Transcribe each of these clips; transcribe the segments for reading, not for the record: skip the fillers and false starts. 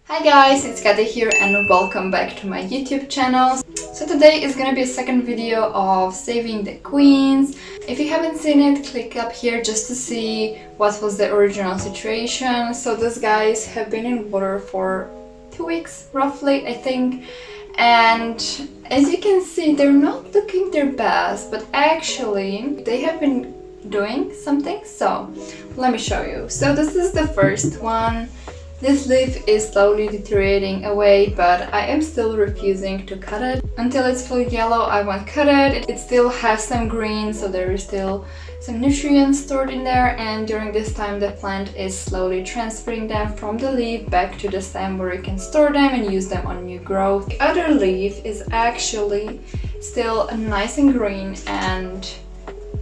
Hi guys, it's Kati here and welcome back to my YouTube channel. So today is gonna be a second video of saving the queens. If you haven't seen it, click up here just to see what was the original situation. So these guys have been in water for 2 weeks roughly, I think. And as you can see, they're not looking their best, but actually they have been doing something. So let me show you. So this is the first one. This leaf is slowly deteriorating away, but I am still refusing to cut it. Until it's full yellow, I won't cut it. It still has some green, so there is still some nutrients stored in there, and during this time the plant is slowly transferring them from the leaf back to the stem where you can store them and use them on new growth. The other leaf is actually still nice and green and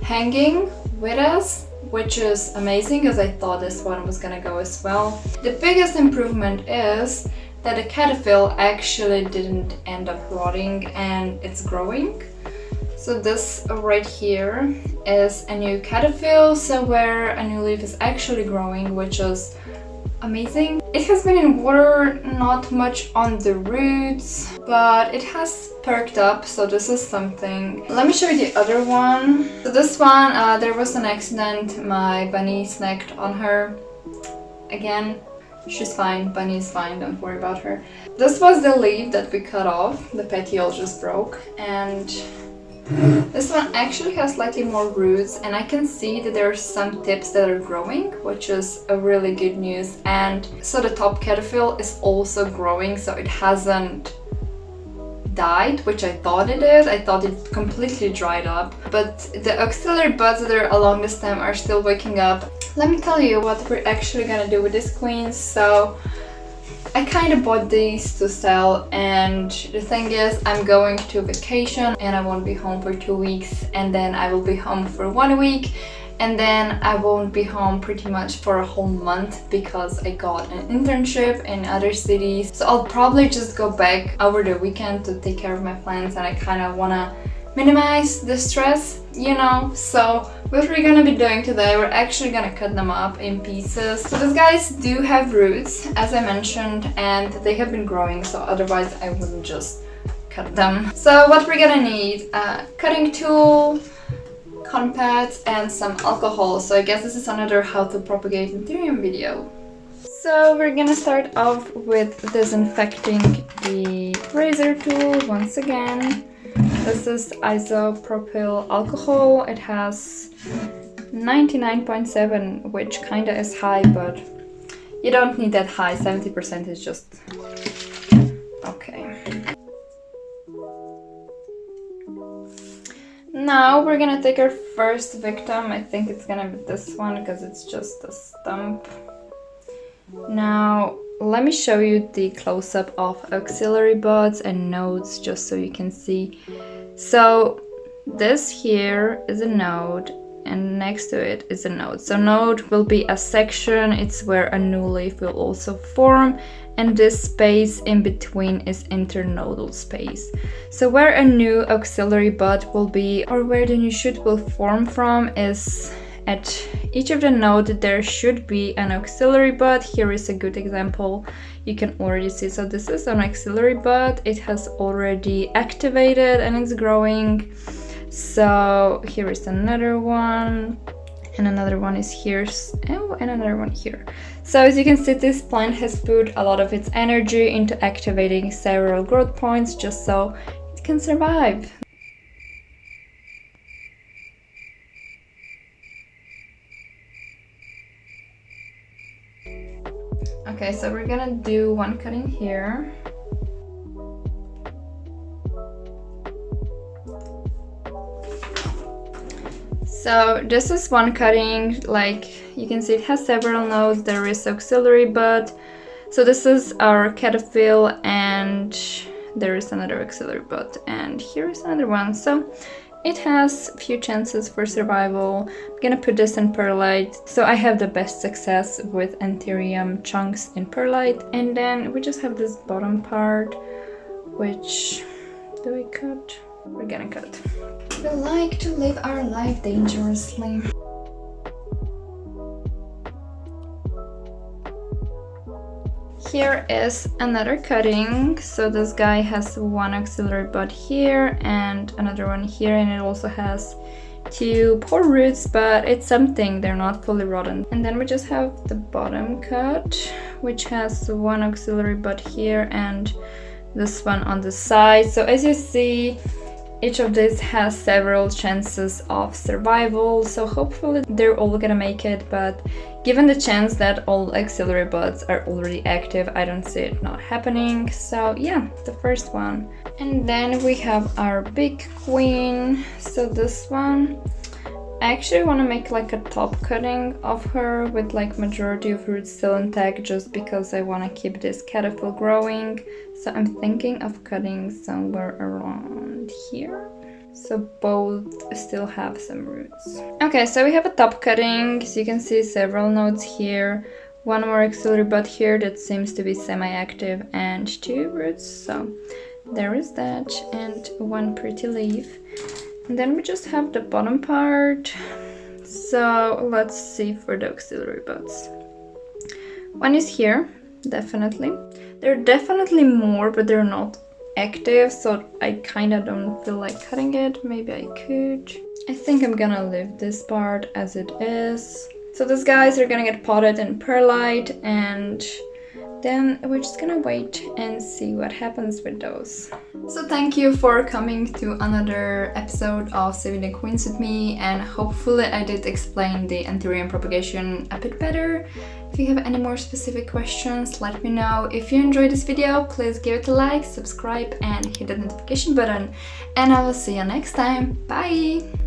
hanging with us, which is amazing because I thought this one was gonna go as well. The biggest improvement is that the caterpillar actually didn't end up rotting and it's growing. So this right here is a new caterpillar, so where a new leaf is actually growing, which is amazing. It has been in water, not much on the roots, but it has perked up, so this is something. Let me show you the other one. So this one, there was an accident. My bunny snacked on her. Again, she's fine. Bunny is fine, don't worry about her. This was the leaf that we cut off. The petiole just broke, and this one actually has slightly more roots, and I can see that there are some tips that are growing, which is a really good news. And so the top caterpillar is also growing, so it hasn't died, which I thought it did. I thought it completely dried up, but the auxiliary buds that are along the stem are still waking up. Let me tell you what we're actually gonna do with these queens. So I kind of bought these to sell, and the thing is, I'm going to vacation and I won't be home for 2 weeks, and then I will be home for 1 week, and then I won't be home pretty much for a whole month because I got an internship in other cities. So I'll probably just go back over the weekend to take care of my plants, and I kind of want to minimize the stress, you know. So what we're gonna be doing today, we're actually gonna cut them up in pieces. So these guys do have roots, as I mentioned, and they have been growing, so otherwise I wouldn't just cut them. So what we're gonna need, a cutting tool, cotton pads, and some alcohol. So I guess this is another how to propagate Ethereum video. So we're gonna start off with disinfecting the razor tool once again. This is isopropyl alcohol. It has 99.7, which kinda is high, but you don't need that high. 70% is just okay. Now we're gonna take our first victim. I think it's gonna be this one because it's just a stump. Now let me show you the close-up of auxiliary buds and nodes just so you can see. So this here is a node, and next to it is a node. So node will be a section, it's where a new leaf will also form, and this space in between is internodal space. So where a new auxiliary bud will be, or where the new shoot will form from, is at each of the nodes there should be an auxiliary bud. Here is a good example. You can already see, so this is an auxiliary bud. It has already activated and it's growing. So here is another one, and another one is here, oh, and another one here. So as you can see, this plant has put a lot of its energy into activating several growth points just so it can survive. Okay, so we're gonna do one cutting here. So this is one cutting. Like you can see, it has several nodes. There is auxiliary bud. So this is our caterpillar, and there is another auxiliary bud, and here is another one. So it has a few chances for survival. I'm gonna put this in perlite. So I have the best success with Anthurium chunks in perlite. And then we just have this bottom part, which, do we cut? We're gonna cut. We like to live our life dangerously. Here is another cutting. So this guy has one auxiliary bud here and another one here, and it also has 2 poor roots, but it's something, they're not fully rotten. And then we just have the bottom cut, which has one auxiliary bud here and this one on the side. So as you see, each of these has several chances of survival, so hopefully they're all gonna make it, but given the chance that all auxiliary buds are already active, I don't see it not happening. So yeah, the first one. And then we have our big queen. So this one, I actually want to make like a top cutting of her with like majority of roots still intact, just because I want to keep this cataphil growing. So I'm thinking of cutting somewhere around here, so both still have some roots. Okay, so we have a top cutting, so you can see several nodes here, one more auxiliary bud here that seems to be semi-active, and 2 roots. So there is that, and one pretty leaf. And then we just have the bottom part. So let's see for the auxiliary buds. One is here, definitely. There are definitely more, but they're not active, so I kind of don't feel like cutting it. Maybe I could. I think I'm gonna leave this part as it is. So these guys are gonna get potted in perlite, and then we're just gonna wait and see what happens with those. So thank you for coming to another episode of Saving the Queens with me, and hopefully I did explain the anthurium propagation a bit better. If you have any more specific questions, let me know. If you enjoyed this video, please give it a like, subscribe and hit the notification button, and I will see you next time. Bye!